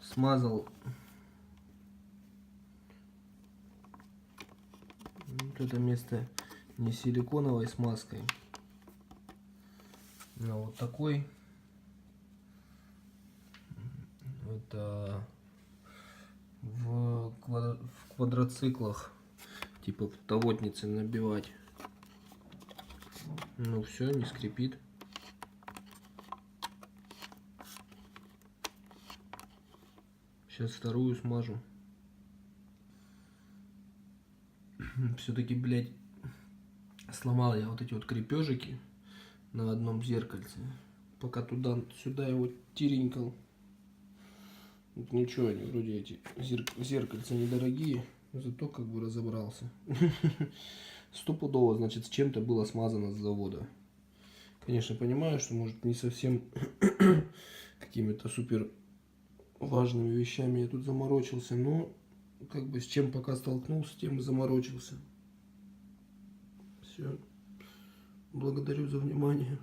Смазал вот это место не силиконовой смазкой, а вот такой. Это в квадроциклах типа плотницы набивать. Ну все, не скрипит. Сейчас вторую смажу. Все-таки, блядь, сломал я вот эти вот крепежики на одном зеркальце. Пока туда-сюда его тиренькал. Вот ничего, они вроде эти зеркальца недорогие, зато как бы разобрался. Стопудово, значит, с чем-то было смазано с завода. Конечно, понимаю, что может не совсем какими-то супер важными вещами я тут заморочился, но как бы с чем пока столкнулся, тем и заморочился. Все. Благодарю за внимание.